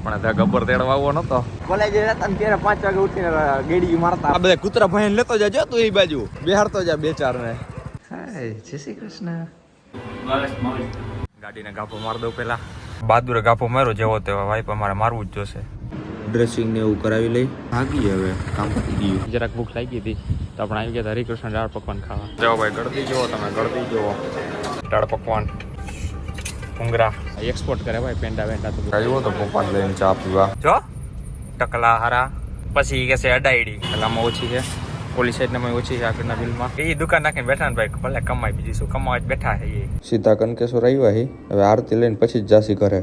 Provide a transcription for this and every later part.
આપણે ત્યાં ગબ્બર તેડવા આવો નતો કોલેજ હતા ને ત્યારે 5 વાગે ઉઠીને ગેડી મારતા આ બધા કૂતરા ભાઈને લેતો જાજો તું એ બાજુ બેહારતો જા બે ચાર ને હાય જય શ્રી કૃષ્ણ ગાડીને ગાફો માર દઉં પેલા બહાદુરે ગાફો માર્યો જેવો તેવો વાઈપ અમારે મારવું જ જોશે ડ્રેસિંગ ને એવું કરાવી લઈ ભાગી હવે કામ પતી ગયું જરાક ભૂખ લાગી હતી તો આપણે આવી ગયા હરિકૃષ્ણ દાળ પકવાન ખાવા જાઓ ભાઈ ગળદી જુઓ તમે ગળદી જુઓ દાળ પકવાન ઉંગરા એક્સપોર્ટ કરે ભાઈ પેંડા વેંડા તો આવ્યો તો પપ્પા લઈને ચા પીવા જો ટકલા હારા પછી કે છે અડાઈડી ટકલામાં ઓછી છે પોલીસ સાઈડમાં ઓછી છે આગળના બિલમાં એ દુકાન નાખીને બેઠા ને ભાઈ ભલે કમાય બીજી શું કમાવા જ બેઠા છે એ સીધા કનકેશ્વર આવ્યા હી હવે આરતી લઈને પછી જ જાસી ઘરે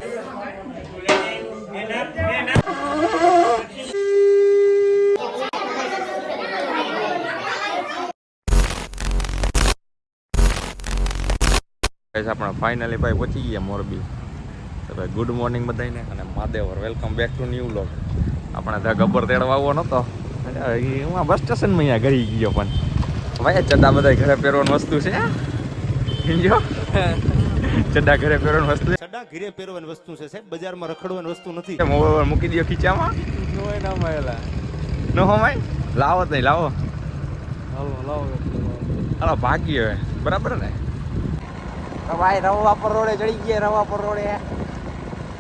આપણે ફાઇનલી ભાઈ પહોંચી ગયા મોરબી તો ભાઈ ગુડ મોર્નિંગ બધાને અને મહાદેવર welcome back to new vlog આપણે ત્યાં ગબ્બર તેડવા આવો નતો હું બસ સ્ટેશનમાં અહીંયા ઘરી ગયો પણ ભાઈ ચડ્ડા બધા ઘરે પહેરવાની વસ્તુ છે જો ચડ્ડા ઘરે પહેરવાની વસ્તુ ચડ્ડા ઘરે પહેરવાની વસ્તુ છે સાહેબ બજારમાં રખડવાની વસ્તુ નથી મોબાઈલ મૂકી દો ખીચામાં જોઈ ના માયેલા નો હમાય લાવો જ નહીં લાવો હાલો ભાગી હવે બરાબર ને ભાઈ રવાપર રોડે ચડી ગયા રવાપર રોડે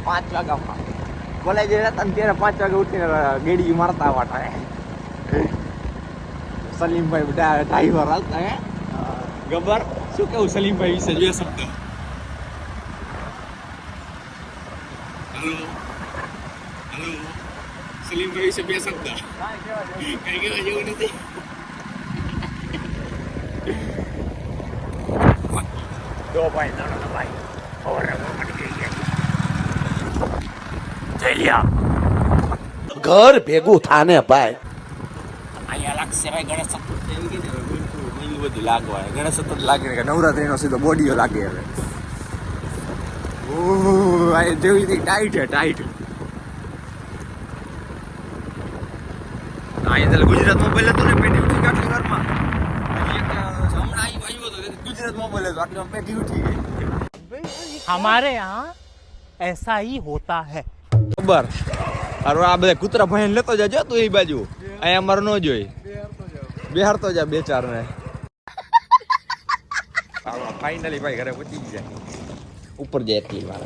5 વાગ્યામાં કોલેજ હતા ને ત્યારે 5 વાગે ઉઠીને ગેડી મારતા વાટા સલીમભાઈ બધા ડ્રાઈવર હાલતા હે ગબ્બર શું કેવું સલીમભાઈ વિશે બે શબ્દ હેલો સલીમભાઈ વિશે બે શબ્દ કઈ કહેવા જેવું નથી દો ભાઈ દોડો ભાઈ ઓર પડી ગઈ જઈયા ઘર ભેગું થાને ભાઈ અહીંયા લાગશે ભાઈ ગણેશ ચતુર્થી એવી કે બીજું બધું લાગવા ગણેશ ચતુર્થી લાગે કે નવરાત્રીનો સીધો બોડીઓ લાગે હવે ઓહ આ જેવી ટાઈટ હે ટાઈટ અહીંયા તો ગુજરાત મોબાઈલ હતો ને પેટી ઉઠી કાટલી વારમાં હમણાં આવ્યો તો ગુજરાત મોબાઈલ હતો આટલી પેટી ઉઠી ગઈ हमारे यहाँ ऐसा ही होता है ખબર અરે આ બધા કૂતરા ભાઈને લેતો જાજો તું એ બાજુ અહીંયા અમારે ન જોઈ બેહારતો જા બે ચાર ને ફાઇનલી ભાઈ ઘરે પહોંચી ગયા ઉપર જાય એટલી વાર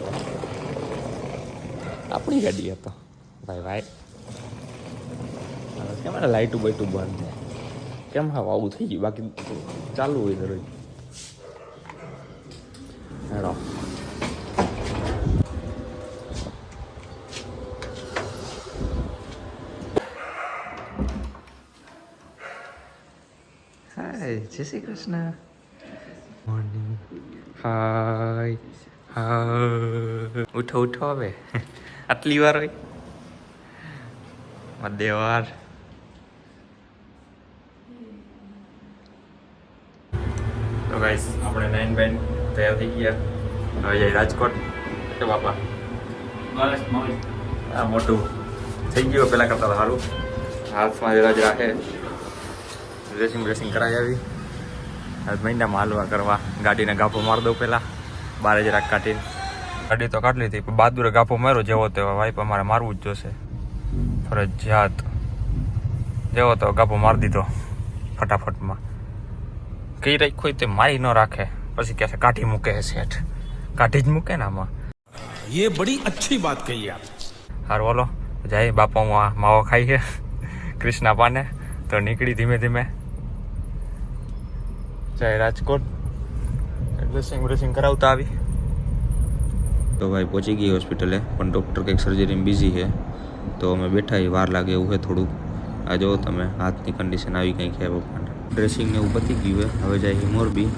આપણી ગાડી હતો ભાઈ ભાઈ કેમ લાઈટું બાઈટું બંધ છે કેમ હા આવું થઈ ગયું બાકી ચાલુ હોય દરરોજ હેડો હાય જય શ્રી કૃષ્ણ મોર્નિંગ હાય હાય ઉઠો ઉઠો હવે આટલી વાર હોય મધ્યવાર તો ગાઈસ આપણે 9 બેન તૈયાર થઈ ગયા હવે જઈ રાજકોટ કે બાપા બસ મોજ આ મોટું થઈ ગયું પેલા કરતા સારું હાથમાં જરા જરા છે ડ્રેસિંગ કરાવી આવી આજ મહિનામાં હાલવા કરવા ગાડીને ગાફો માર દઉં પહેલાં બારે જરાક કાઢીને ગાડી તો કાઢી લીધી પણ બહાદુરે ગાફો માર્યો જેવો તેવો વાઈપ અમારે મારવું જ જોશે ફરજિયાત જેવો તો ગાફો મારી દીધો ફટાફટમાં કઈ રાખ્યો હોય તે મારી ન રાખે પછી કહે છે કાઢી મૂકે છે શેઠ કાઢી જ મૂકે ને આમાં ये बड़ी अच्छी बात कही आप હારું બોલો જાય બાપામાં માવો ખાઈ છે કૃષ્ણા પાને તો નીકળી ધીમે ધીમે જાય રાજકોટ ડ્રેસિંગ કરાવતા આવી તો ભાઈ પહોંચી ગઈ હોસ્પિટલે પણ ડૉક્ટર કંઈક સર્જરીમાં બિઝી છે તો અમે બેઠા વાર લાગે એવું છે થોડુંક આ જો તમે હાથની કન્ડિશન આવી કંઈક છે પપ્પાને ડ્રેસિંગ ને એવું પતી ગયું છે હવે જાય મોરબી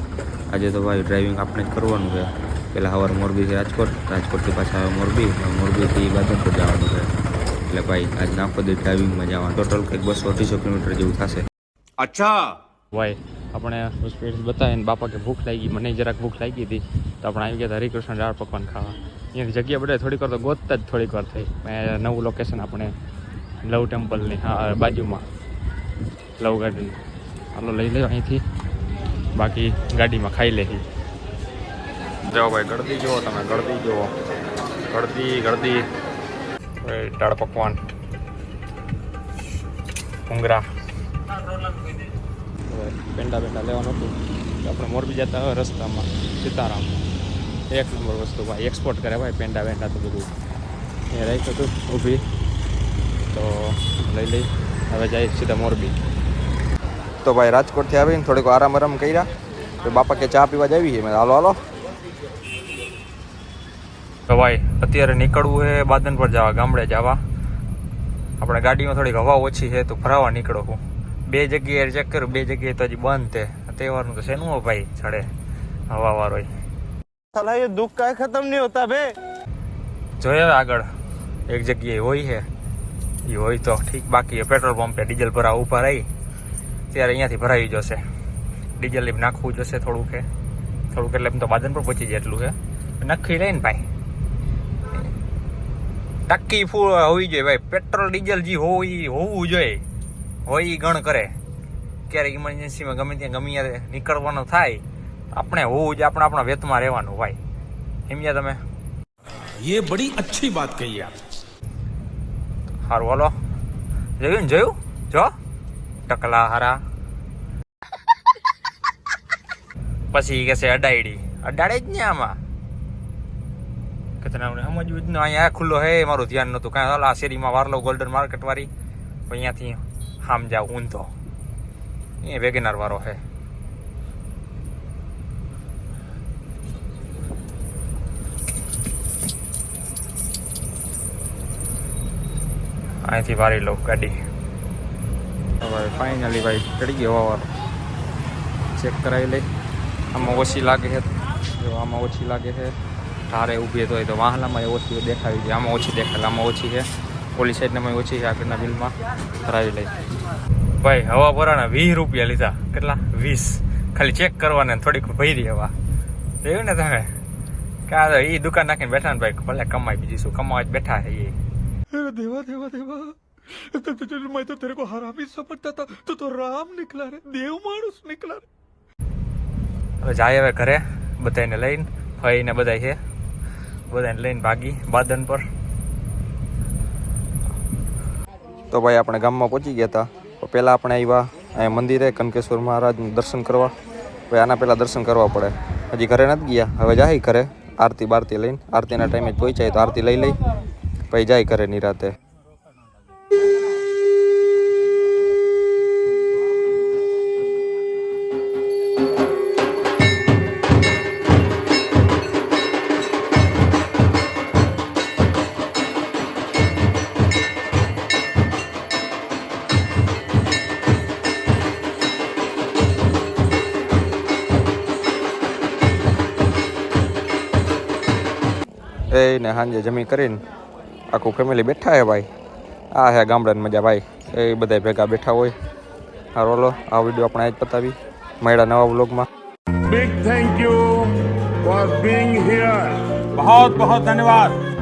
આજે તો ભાઈ ડ્રાઇવિંગ આપણે જ કરવાનું છે પહેલાં સવારે મોરબીથી રાજકોટથી પાછા આવે મોરબીથી બાદરપુર જવાનું છે એટલે ભાઈ આજ આખો દી ડ્રાઇવિંગમાં જવાનું ટોટલ કંઈક 200-250 કિલોમીટર જેવું થશે अच्छा ભાઈ આપણે હોસ્પિટલ બતાવીને બાપા કે ભૂખ લાગી મને જરાક ભૂખ લાગી હતી તો આપણે આવી ગયા હરિકૃષ્ણ દાળ પકવાન ખાવા અહીંયાથી જગ્યા બધા થોડીક વાર તો ગોતતા જ થોડીક વાર થઈ નવું લોકેશન આપણે લવ ટેમ્પલની બાજુમાં લવ ગાર્ડન હાલો લઈ લે અહીંથી બાકી ગાડીમાં ખાઈ લે જાઓ ભાઈ ગળદી જુઓ તમે ગળદી જુઓ ગળદી દાળ પકવાન ભૂંગરા પેંડા લેવાનું હતું તો આપણે મોરબી જતા હોય રસ્તામાં સીતારામ એક નંબર વસ્તુ ભાઈ એક્સપોર્ટ કરે ભાઈ પેંડા તો બધું એ રાખ્યું હતું ઊભી તો લઈ હવે જાય સીધા મોરબી. તો ભાઈ રાજકોટથી આવીને થોડીક આરામ કર્યા તો બાપા કે ચા પીવા જાવી છે મેં હાલો તો ભાઈ અત્યારે નીકળવું છે બાદન પર જવા ગામડે જવા. આપણે ગાડીમાં થોડીક હવા ઓછી છે તો ફરાવા નીકળો હું 2 જગ્યાએ ચેક કર્યું 2 જગ્યાએ તો હજી બંધ છે તહેવારનું તો શેનું હો ભાઈ ચડે હવા વાળો साला ये दुख का खत्म नहीं होता बे. જોઈએ આગળ એક જગ્યાએ હોય છે એ હોય તો ઠીક બાકી પેટ્રોલ પંપે ડીઝલ ભરાવા ઊભા રહી ત્યારે અહીંયાથી ભરાઈ જશે ડીઝલ નાખવું જશે થોડુંક એટલે એમ તો બાદન પર પહોંચી જાય એટલું છે નક્કી લઈને ભાઈ ટક્કી ફૂલ હોવી જોઈએ ભાઈ પેટ્રોલ ડીઝલ જે હોવું જોઈએ હોય એ ગણ કરે ક્યારેક ઇમરજન્સીમાં ગમે ત્યાં નીકળવાનું થાય આપણે હોવું જ આપણા વેતમાં રહેવાનું ભાઈ સમજ્યા તમે. ये बड़ी अच्छी बात कही आप. સારું હાલો જોયું જો ટકલા હારા પછી કે છે અડાડે જ ને આમાં કે તને સમજવું જ ને અહીંયા ખુલ્લો હે મારું ધ્યાન નહોતું કાંઈ હાલ આ શેરીમાં વારલો ગોલ્ડન માર્કેટ વાળી અહીંયાથી આમ જાવ ઊંધો એ વેગેનાર વાળો હે. અહીંથી વારી લઉં ગાડી. હવે ફાઇનલી ભાઈ ચડી ગયો હવાવાળો ચેક કરાવી લઈ. આમાં ઓછી લાગે છે જો આમાં ઓછી લાગે છે ધારે ઊભી હોય તો વાહનામાં ઓછી દેખાવી છે આમાં ઓછી દેખાય આમાં ઓછી છે પોલીસ સાઈડનામાં ઓછી છે આગળના બિલમાં કરાવી લઈ. ભાઈ હવા ભરાના 20 રૂપિયા લીધા કેટલા 20 ખાલી ચેક કરવાને થોડીક ભરી હવા જોયું ને તમે ક્યાં એ દુકાન નાખીને બેઠા ને ભાઈ ભલે કમાય બીજી શું કમાવા જ બેઠા છે એ. देवा मैं तो तेरे को हरामी समझता था तू तो राम निकला रे देव मानुस निकला रे. હવે જાય હવે ઘરે બધાને લઈને ભાઈને બધા છે બધાને લઈને ભાગી બાદન પર. તો ભાઈ આપણે ગામમાં પહોંચી ગયા હતા તો પહેલાં આપણે આવ્યા અહીંયા મંદિરે કનકેશ્વર મહારાજનું દર્શન કરવા. ભાઈ આના પહેલાં દર્શન કરવા પડે હજી ઘરે નથી ગયા હવે જાય ઘરે આરતી બારતી લઈને આરતીના ટાઈમે જ પહોંચાય તો આરતી લઈ પછી જાય ઘરે નિરાતે. ને સાંજે જમી કરીને આખું ફેમિલી બેઠા હે ભાઈ. આ હે ગામડાની મજા ભાઈ એ બધા ભેગા બેઠા હોય. હા રોલો આ વિડીયો આપણે આજ પતાવી મળ્યા નવા વ્લોગમાં. Big thank you for being here. बहुत बहुत धन्यवाद.